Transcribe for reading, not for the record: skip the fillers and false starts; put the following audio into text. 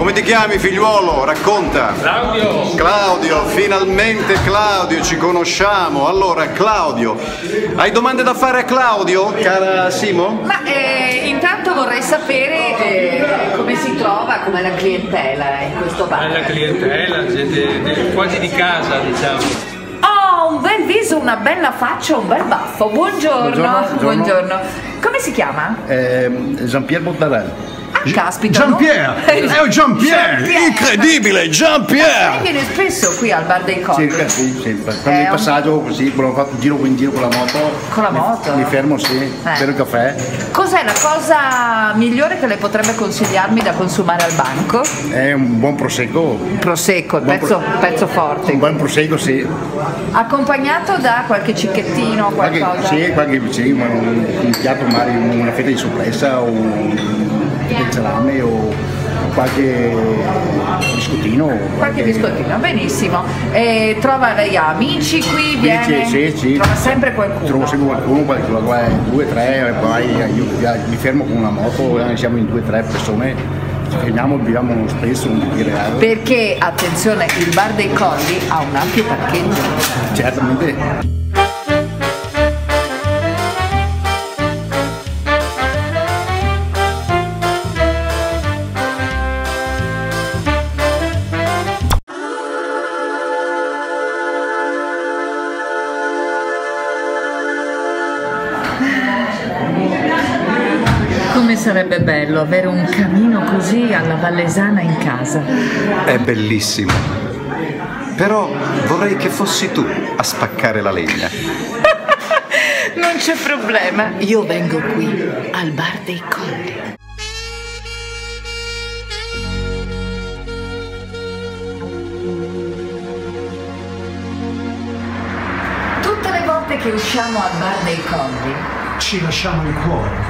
Come ti chiami, figliuolo? Racconta. Claudio. Claudio, finalmente Claudio, ci conosciamo. Allora, Claudio, hai domande da fare a Claudio, cara Simo? Ma intanto vorrei sapere come si trova, com'è la clientela in questo bar. La clientela, gente quasi di casa, diciamo. Oh, un bel viso, una bella faccia, un bel baffo. Buongiorno. Buongiorno. Come si chiama? Jean-Pierre Bottarel. Ah, caspita. Jean-Pierre! È Jean-Pierre! Incredibile, Jean-Pierre! Viene spesso qui al bar dei Colli. Sì, sempre. Quando in passaggio così, quando ho fatto un giro in giro con la moto. Con la moto? Mi fermo, sì, per il caffè. Cos'è la cosa migliore che lei potrebbe consigliarmi da consumare al banco? È un buon prosecco. Prosecco, il pezzo forte. Un buon prosecco, sì. Accompagnato da qualche cicchettino o qualcosa? Sì, un piatto, magari una fetta di soppressa o del salame o qualche biscottino. Qualche biscottino, benissimo. Trova lei amici qui, viene? Sì. Trova sempre qualcuno? Trovo sempre qualcuno, 2, 3, poi io mi fermo con una moto, siamo in 2, 3 persone, ci fermiamo, beviamo spesso un bicchiere. Perché, attenzione, il bar dei Colli ha un ampio parcheggio. Certamente. Come sarebbe bello avere un camino così alla Vallesana in casa. È bellissimo. Però vorrei che fossi tu a spaccare la legna. Non c'è problema, io vengo qui al bar dei Colli. Tutte le volte che usciamo al bar dei Colli ci lasciamo il cuore